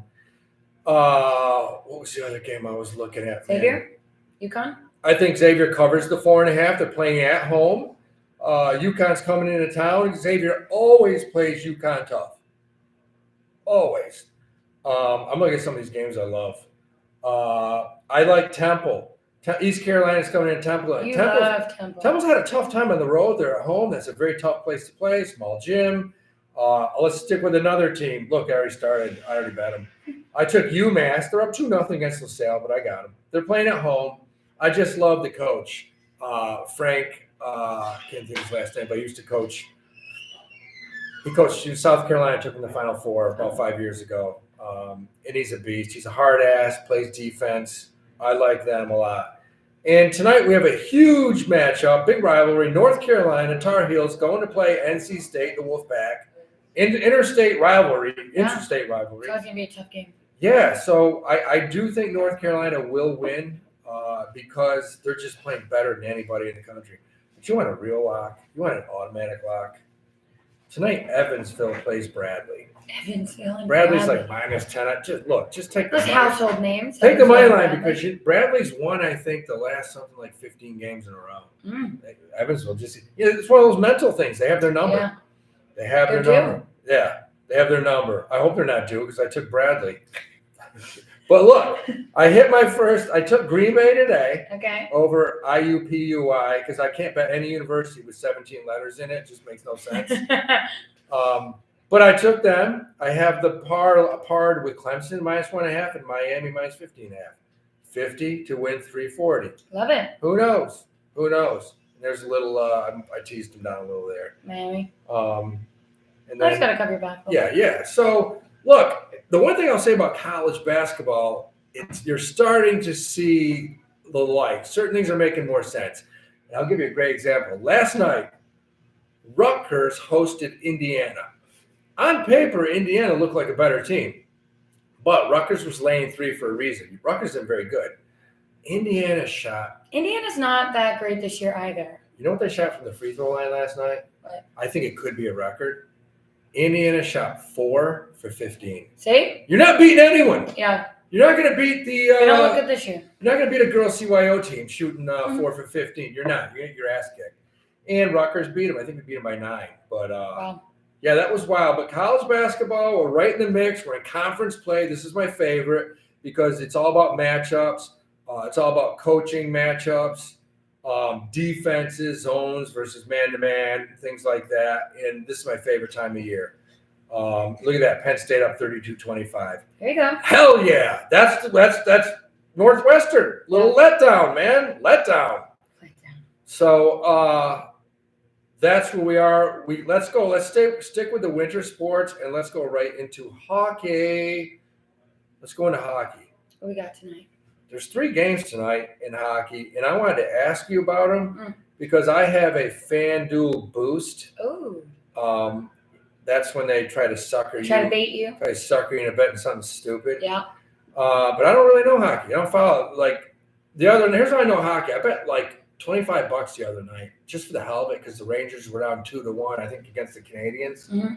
was the other game I was looking at? Xavier? UConn? I think Xavier covers the 4.5. They're playing at home. UConn's coming into town. Xavier always plays UConn tough. Always. I'm looking at some of these games I love. I like Temple. East Carolina's coming in Temple. Love Temple. Temple's had a tough time on the road. They're at home. That's a very tough place to play. Small gym. Let's stick with another team. Look, I already bet them. I took UMass. They're up 2-0 against LaSalle, but I got them. They're playing at home. I just love the coach, Frank. Can't think of his last name, but he used to coach. He coached South Carolina. Took him to the Final Four about 5 years ago. And he's a beast. He's a hard ass. Plays defense. I like them a lot. And tonight we have a huge matchup, big rivalry. North Carolina Tar Heels going to play NC State, the Wolfpack. Interstate rivalry. So It's it's gonna be a tough game. Yeah, so I do think North Carolina will win because they're just playing better than anybody in the country. But you want a real lock. You want an automatic lock. Tonight, Evansville plays Bradley. Evansville and Bradley's Bradley. like -10. Just take the Those household names. Take the money Evansville line and because Bradley's won, I think, the last something like 15 games in a row. Bradley. Evansville it's one of those mental things. They have their number. Yeah. They have They're their number. Yeah, they have their number. I hope they're not due because I took Bradley. But look, I took Green Bay today Okay. over IUPUI because I can't bet any university with 17 letters in it. It just makes no sense. But I took them. I have the parred with Clemson -1.5 and Miami -15.5. 50 to win 340. Love it. Who knows? There's a little. I teased him down a little there. Miami. And I just then gotta cover your back. yeah. So look, the one thing I'll say about college basketball, you're starting to see the light. Certain things are making more sense. And I'll give you a great example. Last night, Rutgers hosted Indiana. On paper, Indiana looked like a better team, but Rutgers was laying 3 for a reason. Rutgers isn't very good. Indiana shot. Indiana's not that great this year either. You know what they shot from the free throw line last night? What? I think it could be a record. Indiana shot 4 for 15. See? You're not beating anyone. Yeah. You're not going to beat the. They don't look good this year. You're not going to beat a girls CYO team shooting 4 for 15. You're not. You're going to get your ass kicked. And Rutgers beat them. I think we beat them by 9. But Wow. yeah, that was wild. But college basketball, we're right in the mix. We're in conference play. This is my favorite because it's all about matchups. It's all about coaching matchups, defenses, zones versus man-to-man, things like that. And this is my favorite time of year. Look at that. Penn State up 32-25. There you go. Hell yeah. That's Northwestern. Little letdown, man. Letdown. So that's where we are. Let's go. Let's stick with the winter sports and let's go right into hockey. Let's go into hockey. What we got tonight? There's 3 games tonight in hockey, and I wanted to ask you about them because I have a FanDuel boost. Oh. That's when they try to sucker you. Try to bait you. Try to sucker you into betting something stupid. Yeah. But I don't really know hockey. I don't follow here's how I know hockey. I bet like $25 the other night just for the hell of it because the Rangers were down 2-1, I think, against the Canadians. Mm-hmm.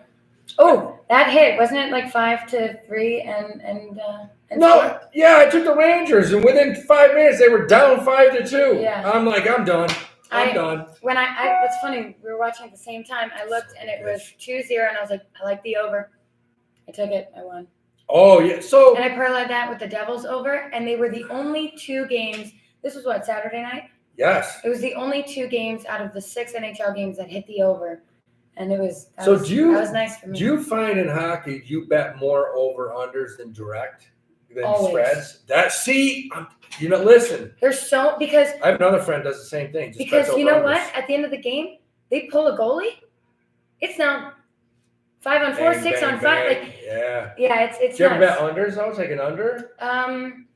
Oh, that hit. Wasn't it like 5-3 and No, yeah, I took the Rangers, and within 5 minutes they were down 5-2. Yeah. I'm like, I'm done. I'm done. When it's funny, we were watching at the same time. I looked and it was 2-0, and I was like, I like the over. I took it. I won. Oh yeah. So and I parlayed that with the Devils over, and they were the only 2 games. This was what, Saturday night? Yes. It was the only 2 games out of the 6 NHL games that hit the over. And that was nice for me. Do you find in hockey you bet more over-unders than direct? Than Always. spreads? Listen. Because I have another friend who does the same thing. Because you know what? At the end of the game, they pull a goalie. It's now 5-on-4, Bang, 6-on-5. bang. Like Yeah. Yeah, it's Do you ever bet nuts. unders though? Take an under?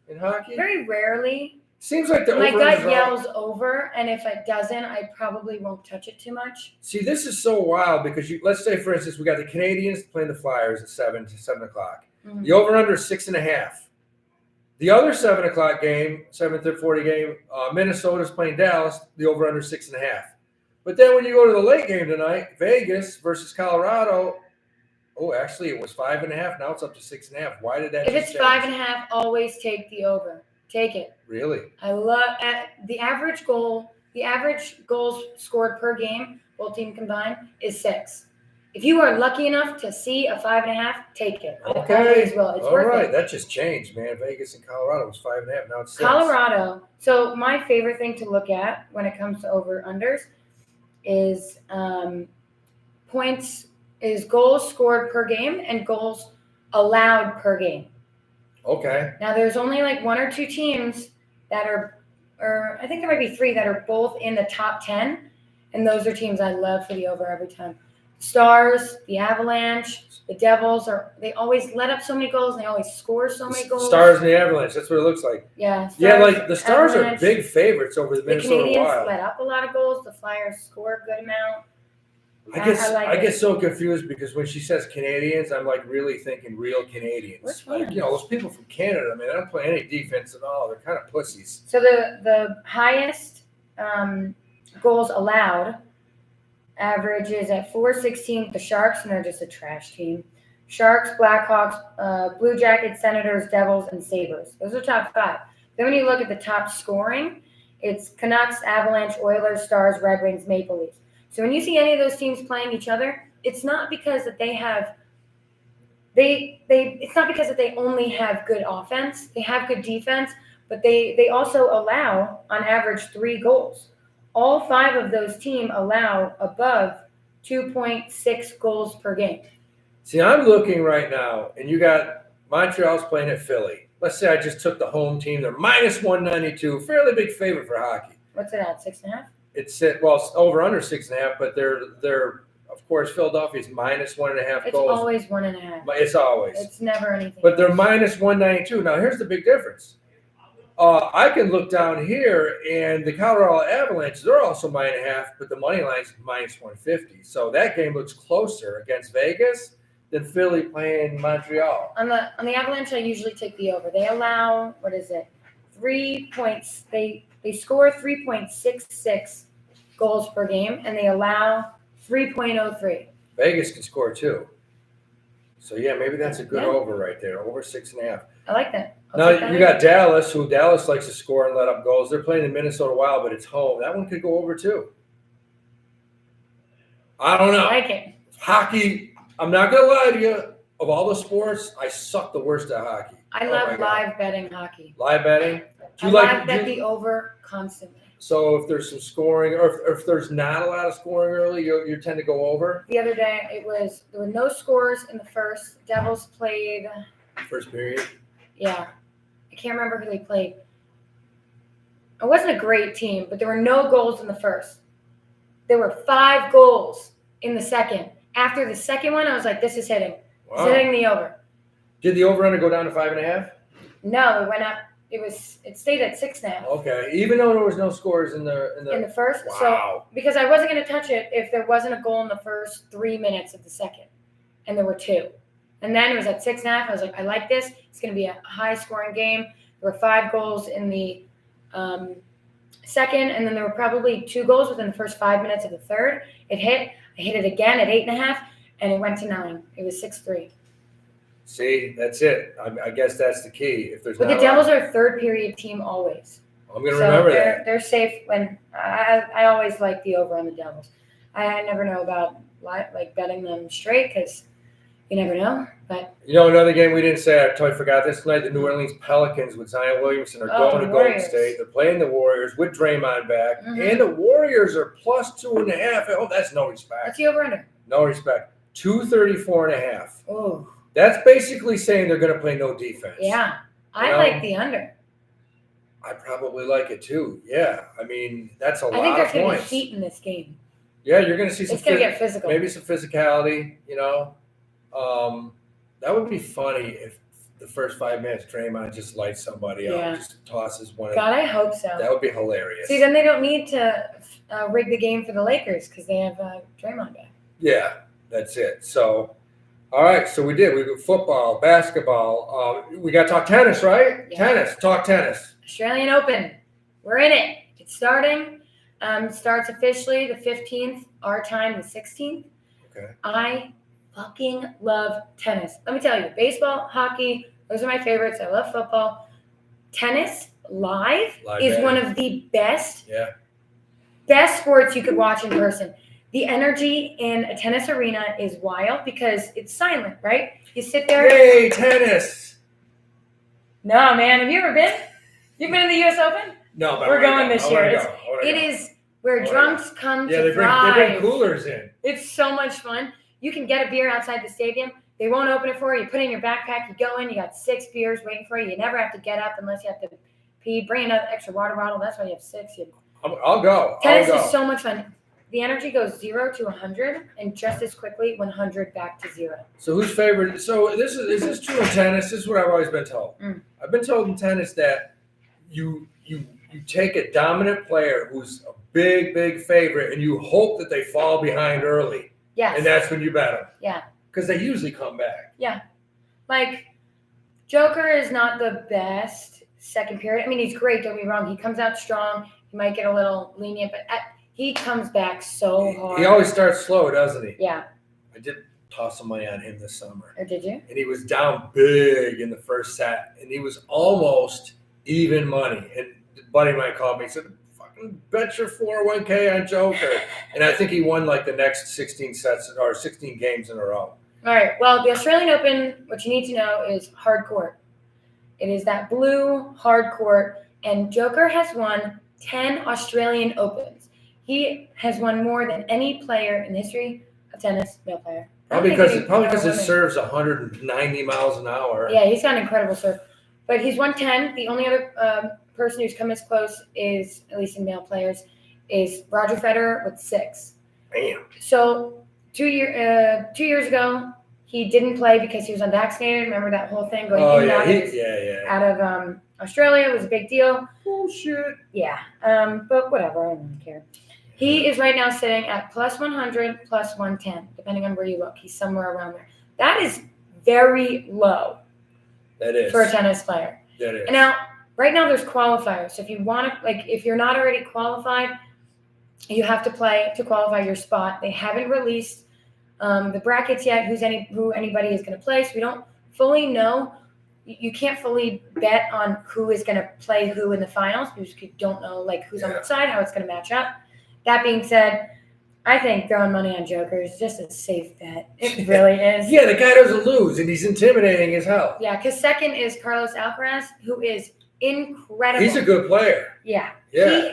In hockey? Very rarely. Seems like the My over gut yells over, and if it doesn't, I probably won't touch it too much. See, this is so wild because let's say, for instance, we got the Canadians playing the Flyers at 7 o'clock. Mm-hmm. The over-under is 6.5. The other 7 o'clock game, 7:40 game, Minnesota's playing Dallas. The over-under is 6.5. But then when you go to the late game tonight, Vegas versus Colorado. Oh, actually, it was 5.5. Now it's up to 6.5. Why did that? If it's 5.5, always take the over. Take it. Really? I love the average goal The average goals scored per game, both team combined, is 6. If you are lucky enough to see a 5.5, take it. I always will. It's All worth right. it. That just changed, man. Vegas and Colorado was 5.5. Now it's 6. Colorado. So my favorite thing to look at when it comes to over-unders is points, is goals scored per game and goals allowed per game. Okay. Now there's only like 1 or 2 teams that are, or I think there might be 3 that are both in the top 10, and those are teams I love for the over every time. Stars, the Avalanche, the Devils they always let up so many goals and they always score so many goals. Stars and the Avalanche, that's what it looks like. Yeah. Yeah, like the Stars Avalanche, are big favorites over the Minnesota Canadiens Wild. let up a lot of goals. The Flyers score a good amount. I get so confused because when she says Canadians, I'm like really thinking real Canadians. Which like, ones? those people from Canada, I mean, they don't play any defense at all. They're kind of pussies. So the highest goals allowed average is at 416. The Sharks, and they're just a trash team. Sharks, Blackhawks, Blue Jackets, Senators, Devils, and Sabres. Those are top 5. Then when you look at the top scoring, it's Canucks, Avalanche, Oilers, Stars, Red Wings, Maple Leafs. So when you see any of those teams playing each other, it's not because that they have it's not because that they only have good offense. They have good defense, but they also allow on average 3 goals. All 5 of those teams allow above 2.6 goals per game. See, I'm looking right now, and you got Montreal's playing at Philly. Let's say I just took the home team. They're minus 192, fairly big favorite for hockey. What's it at, 6.5? It's over under 6.5, but they're of course Philadelphia's minus 1.5 It's goals. always 1.5. It's always. It's never anything. But they're minus 192. Now here's the big difference. I can look down here, and the Colorado Avalanche, they're also -1.5, but the money line's minus 150. So that game looks closer against Vegas than Philly playing Montreal. On the Avalanche, I usually take the over. They allow 3 points. They score 3.66 goals per game, and they allow 3.03. Vegas can score 2. So yeah, maybe that's a good over right there, over 6.5. I like that. Now you got Dallas, who Dallas likes to score and let up goals. They're playing the Minnesota Wild, but it's home. That one could go over too. I don't know. I like it. Hockey, I'm not gonna lie to you. Of all the sports, I suck the worst at hockey. I love live betting hockey. Live betting? I live bet the over constantly. So if there's some scoring, or if there's not a lot of scoring early, you tend to go over? The other day, there were no scores in the first. Devils played. First period? Yeah. I can't remember who they played. It wasn't a great team, but there were no goals in the first. There were 5 goals in the second. After the second one, I was like, this is hitting. Wow. It's hitting the over. Did the over-under go down to 5.5? No, it went up. It stayed at 6 now. Okay, even though there was no scores in the first. Wow. So because I wasn't going to touch it if there wasn't a goal in the first 3 minutes of the second, and there were 2, and then it was at 6.5. I was like, I like this. It's going to be a high-scoring game. There were 5 goals in the second, and then there were probably 2 goals within the first 5 minutes of the third. It hit. I hit it again at 8.5, and it went to 9. It was 6-3. See, that's it. I guess that's the key. If there's but the Devils are a third period team always. I'm going to remember that. They're safe when I always like the over on the Devils. I never know about like betting them straight because you never know. But another game we didn't say, I totally forgot this tonight. The New Orleans Pelicans with Zion Williamson are going to Golden State. They're playing the Warriors with Draymond back, and the Warriors are plus 2.5. Oh, that's no respect. What's the over under? No respect. 234.5. Oh. That's basically saying they're going to play no defense. Yeah, I like the under. I probably like it too. Yeah, I mean that's a lot of points. I think there's going to be heat in this game. Yeah, you're going to see some. It's going to get physical. Maybe some physicality. That would be funny if the first 5 minutes Draymond just lights somebody up, just tosses one. God, I hope so. That would be hilarious. See, then they don't need to rig the game for the Lakers because they have Draymond back. Yeah, that's it. So. All right, so we did. We got football, basketball. We got to talk tennis, right? Yeah. Tennis. Talk tennis. Australian Open. We're in it. It's starting. Starts officially the 15th, our time, the 16th. Okay. I fucking love tennis. Let me tell you, baseball, hockey, those are my favorites. I love football. Tennis live is one of the best best sports you could watch in person. The energy in a tennis arena is wild because it's silent, right? You sit there. Yay, tennis! No, man. Have you ever been? You've been in the U.S. Open? No, but We're going this year. It is where drunks come Yeah, to they thrive. bring coolers in. It's so much fun. You can get a beer outside the stadium. They won't open it for you. You put it in your backpack. You go in. You got 6 beers waiting for you. You never have to get up unless you have to pee. Bring another extra water bottle. That's why you have 6. I'll go. Tennis is so much fun. The energy goes 0 to 100 and just as quickly 100 back to 0. So who's favorite? So is this true in tennis? This is what I've always been told. I've been told in tennis that you take a dominant player who's a big favorite and you hope that they fall behind early. Yes. And that's when you bet them. Yeah. Because they usually come back. Yeah. Like, Joker is not the best second period. I mean, he's great, don't be wrong. He comes out strong. He might get a little lenient, but he comes back so hard. He always starts slow, doesn't he? Yeah. I did toss some money on him this summer. Or did you? And he was down big in the first set. And he was almost even money. And a buddy of mine called me and said, fucking bet your 401k on Joker. And I think he won like the next 16 sets or 16 games in a row. All right. Well, the Australian Open, what you need to know is hard court. It is that blue hard court. And Joker has won 10 Australian Opens. He has won more than any player in the history of tennis, male player. Probably because his serve's 190 miles an hour. Yeah, he's got an incredible serve. But he's won 10. The only other person who's come as close is, at least in male players, is Roger Federer with 6. Damn. So 2 years ago, he didn't play because he was unvaccinated. Remember that whole thing going in and out of Australia was a big deal. Bullshit. Yeah. But whatever. I don't care. He is right now sitting at plus 100, plus 110, depending on where you look. He's somewhere around there. That is very low. That is. For a tennis player. That is. And now, right now there's qualifiers. So if you want to, if you're not already qualified, you have to play to qualify your spot. They haven't released the brackets yet, who anybody is going to play. So we don't fully know. You can't fully bet on who is going to play who in the finals because you don't know who's on what side, how it's going to match up. That being said, I think throwing money on Joker is just a safe bet. It really is. Yeah, the guy doesn't lose, and he's intimidating as hell. Yeah, because second is Carlos Alcaraz, who is incredible. He's a good player. Yeah.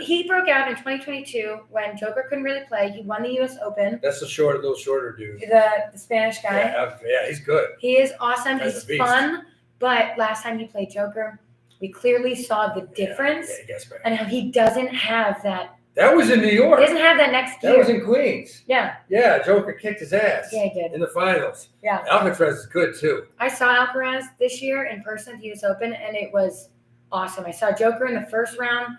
He broke out in 2022 when Joker couldn't really play. He won the U.S. Open. That's the little shorter dude. The Spanish guy. Yeah, he's good. He is awesome. He's fun. But last time he played Joker, we clearly saw the difference and how he doesn't have that. That was in New York. He doesn't have that next year. That was in Queens. Yeah. Yeah, Joker kicked his ass. Yeah, he did. In the finals. Yeah. Alcatraz is good, too. I saw Alcaraz this year in person at the U.S. Open, and it was awesome. I saw Joker in the first round.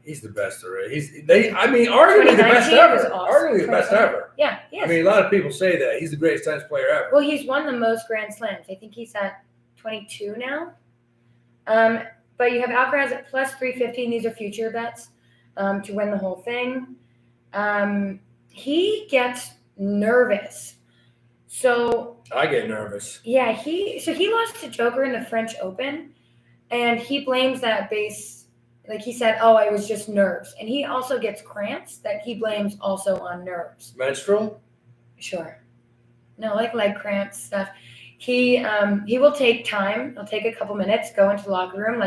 He's the best already. Arguably the best ever. Awesome. Arguably the best ever. Yeah, he is. I mean, a lot of people say that. He's the greatest tennis player ever. Well, he's won the most Grand Slams. I think he's at 22 now. But you have Alcaraz at plus 350, and these are future bets to win the whole thing. He gets nervous. So I get nervous. Yeah, he lost to Joker in the French Open, and he blames that base. He said, "Oh, it was just nerves," and he also gets cramps that he blames also on nerves. Menstrual? Sure. No, leg cramps stuff. He will take time. He'll take a couple minutes, go into the locker room,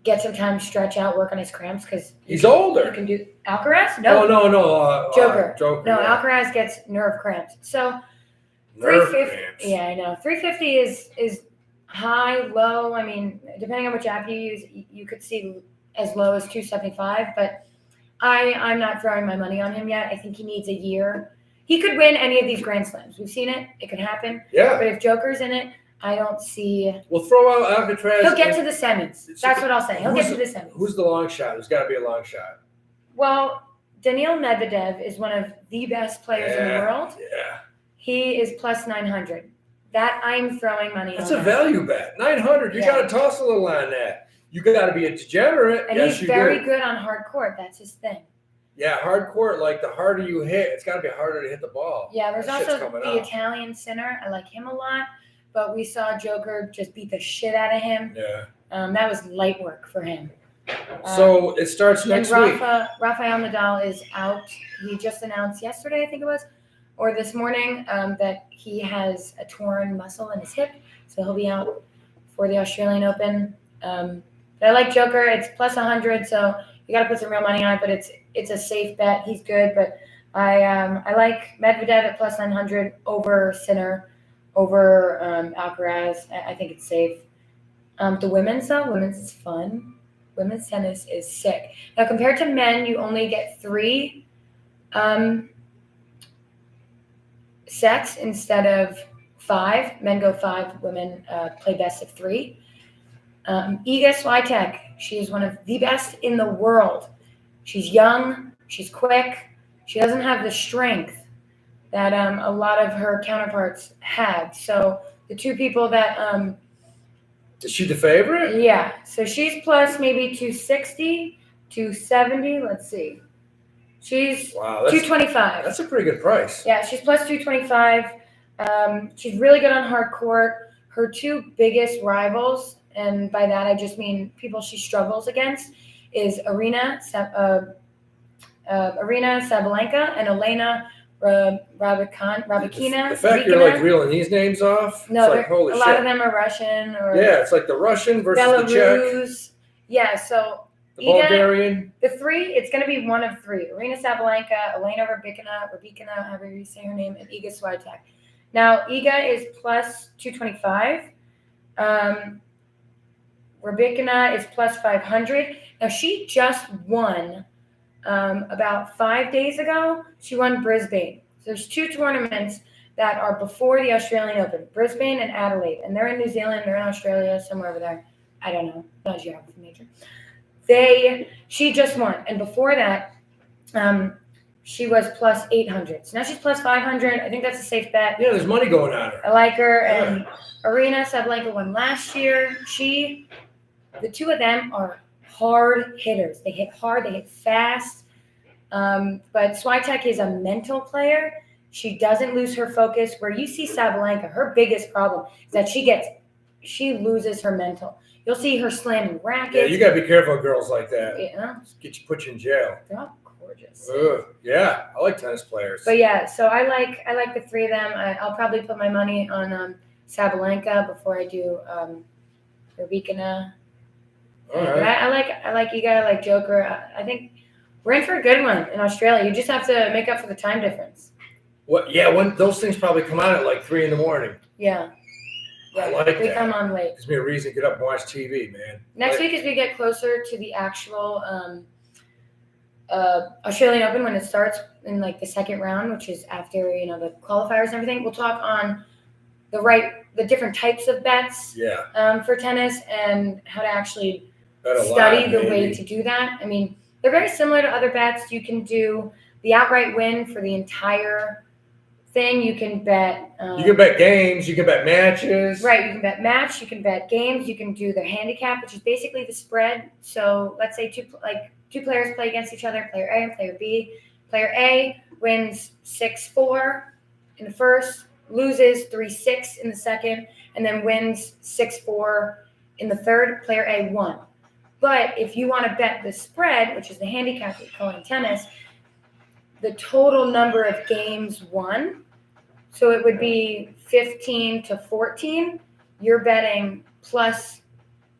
get some time, stretch out, work on his cramps because he's older. You can do Alcaraz? No. No. Joker. No, yeah. Alcaraz gets nerve cramps. So nerve cramps. Yeah, I know. 350 is high, low. I mean, depending on which app you use, you could see as low as 275. But I'm not throwing my money on him yet. I think he needs a year. He could win any of these Grand Slams. We've seen it. It could happen. Yeah. But if Joker's in it, I don't see. We'll throw out Alcatraz. He'll get to the semis. That's what I'll say. He'll get to the semis. Who's the long shot? There's got to be a long shot. Well, Daniil Medvedev is one of the best players in the world. Yeah. He is plus 900. That I'm throwing money on. That's a value bet. 900. You got to toss a little on that. You got to be a degenerate. And he's very good on hard court. That's his thing. Yeah, hard court, the harder you hit, it's got to be harder to hit the ball. Yeah, there's also the Italian center. I like him a lot, but we saw Joker just beat the shit out of him. Yeah. That was light work for him. So it starts next week. Rafael Nadal is out. He just announced yesterday, I think it was, or this morning, that he has a torn muscle in his hip, so he'll be out for the Australian Open. But I like Joker. It's plus 100, so you got to put some real money on it. But it's a safe bet. He's good, but I like Medvedev at plus 900 over Sinner, over Alcaraz. I think it's safe. The women's is fun. Women's tennis is sick. Now, compared to men, you only get 3 sets instead of 5. Men go 5. Women play best of 3. Iga Swiatek, she is one of the best in the world. She's young. She's quick. She doesn't have the strength that a lot of her counterparts had. So the two people that is she the favorite? Yeah. So she's plus maybe 260, 270. Let's see. She's 225. That's a pretty good price. Yeah, she's plus 225. She's really good on hard court. Her 2 biggest rivals, and by that I just mean people she struggles against, is Arina Sabalenka and Elena Rybakina. The fact you're like reeling these names off, no, it's like, holy shit. A lot of them are Russian or it's like the Russian versus Belarus. the Czech. Yeah, so the Bulgarian. The 3, it's going to be one of 3: Arina Sabalenka, Elena Rybakina, however you say her name, and Iga Swiatek. Now Iga is plus 225. Rybakina is plus 500. Now she just won. About 5 days ago, she won Brisbane. So there's 2 tournaments that are before the Australian Open, Brisbane and Adelaide. And they're in New Zealand, they're in Australia, somewhere over there. I don't know, not a geography major. She just won. And before that, she was plus 800. So now she's plus 500. I think that's a safe bet. Yeah, there's money going on her. I like her. And Arina Sabalenka won last year. The 2 of them are hard hitters. They hit hard, they hit fast. But Swiatek is a mental player. She doesn't lose her focus. Where you see Sabalenka, her biggest problem is that she loses her mental. You'll see her slamming rackets. Yeah, you got to be careful of girls like that. Yeah. Put you in jail. They're all gorgeous. Yeah, I like tennis players. But yeah, so I like the 3 of them. I'll probably put my money on Sabalenka before I do Rybakina. All right. But I like Iga, I like Joker. I think we're in for a good one in Australia. You just have to make up for the time difference. What? Yeah, when those things probably come out at like 3 a.m. Yeah. I like that. They come on late. Gives me a reason to get up and watch TV, man. Next week, as we get closer to the actual Australian Open, when it starts in like the second round, which is after the qualifiers and everything, we'll talk on the different types of bets for tennis and how to actually study the way to do that. I mean, they're very similar to other bets. You can do the outright win for the entire thing. You can bet. You can bet games. You can bet matches. Right. You can bet match. You can bet games. You can do the handicap, which is basically the spread. So let's say two players play against each other, player A and player B. Player A wins 6-4 in the first, loses 3-6 in the second, and then wins 6-4 in the third. Player A won. But if you want to bet the spread, which is the handicap we call in tennis, the total number of games won, so it would be 15-14, you're betting plus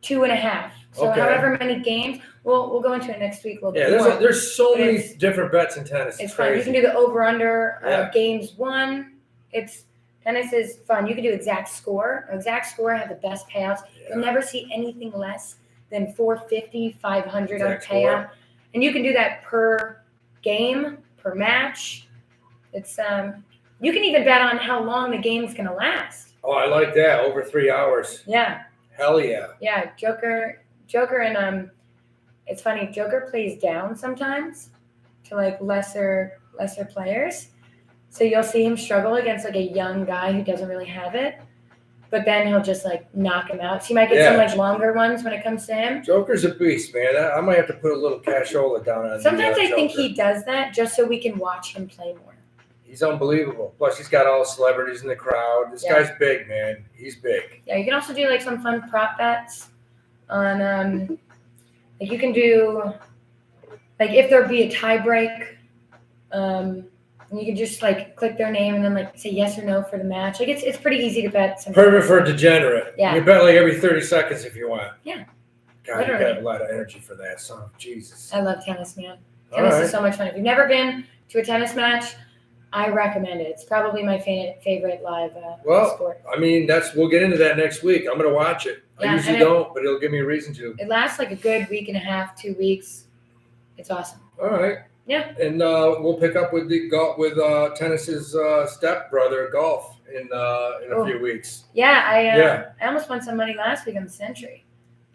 2.5. So however many games, we'll go into it next week a little bit more. There's so many different bets in tennis. It's fun. You can do the over-under games won. Tennis is fun. You can do exact score. Exact score have the best payouts. You'll never see anything less than 450, 500 on payout. And you can do that per game, per match. It's you can even bet on how long the game's gonna last. Oh, I like that. Over 3 hours. Yeah. Hell yeah. Yeah, Joker and it's funny, Joker plays down sometimes to like lesser players. So you'll see him struggle against like a young guy who doesn't really have it. But then he'll just like knock him out. So you might get some like longer ones when it comes to him. Joker's a beast, man. I might have to put a little cashola down on. Sometimes I think he does that just so we can watch him play more. He's unbelievable. Plus, he's got all the celebrities in the crowd. This guy's big, man. He's big. Yeah, you can also do like some fun prop bets on Like you can do, like if there be a tie break, you can just like click their name and then like say yes or no for the match. Like it's pretty easy to bet. Perfect for Degenerate. Yeah. You bet like every 30 seconds if you want. Yeah. God, Literally. you got a lot of energy for that. Son of Jesus. I love tennis, man. All Tennis right. is so much fun. If you've never been to a tennis match, I recommend it. It's probably my favorite live sport. I mean, we'll get into that next week. I'm gonna watch it. Yeah, I usually don't, but it'll give me a reason to. It lasts like a good week and a half, 2 weeks. It's awesome. All right. Yeah. And we'll pick up with tennis's stepbrother golf in a few weeks. Yeah, I almost won some money last week on the Century.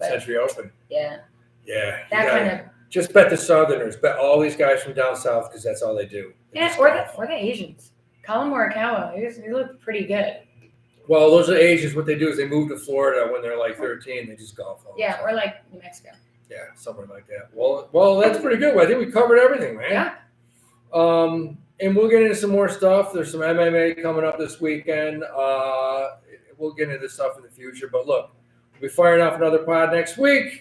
Century Open. Yeah. Yeah. That kind of. Just bet the Southerners. Bet all these guys from down south because that's all they do. Yeah, or the Asians. Colin Morikawa, he looked pretty good. Well, those are Asians. What they do is they move to Florida when they're like 13. They just golf all the time. Or like New Mexico. Yeah, somewhere like that. Well, that's pretty good. I think we covered everything, man. Yeah. And we'll get into some more stuff. There's some MMA coming up this weekend. We'll get into this stuff in the future. But look, we'll be firing off another pod next week.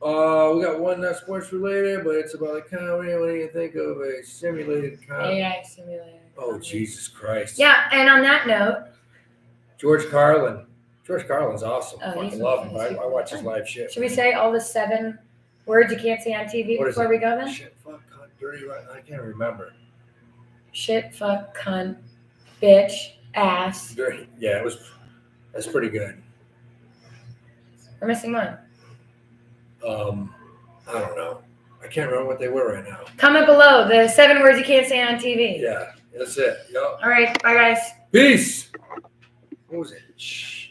We got one that's sports related, but it's about a comedy. What do you think of a simulated comedy? AI simulated. Oh, Jesus Christ. Yeah, and on that note, George Carlin. George Carlin's awesome. Oh, I fucking love him. I watch his live shit. Should we say all the 7 words you can't say on TV before we go then? Shit, fuck, cunt, dirty, right? I can't remember. Shit, fuck, cunt, bitch, ass. Dirty. Yeah, that's pretty good. We're missing one. I don't know. I can't remember what they were right now. Comment below the 7 words you can't say on TV. Yeah, that's it. Yep. All right, bye guys. Peace. What was it? Shit.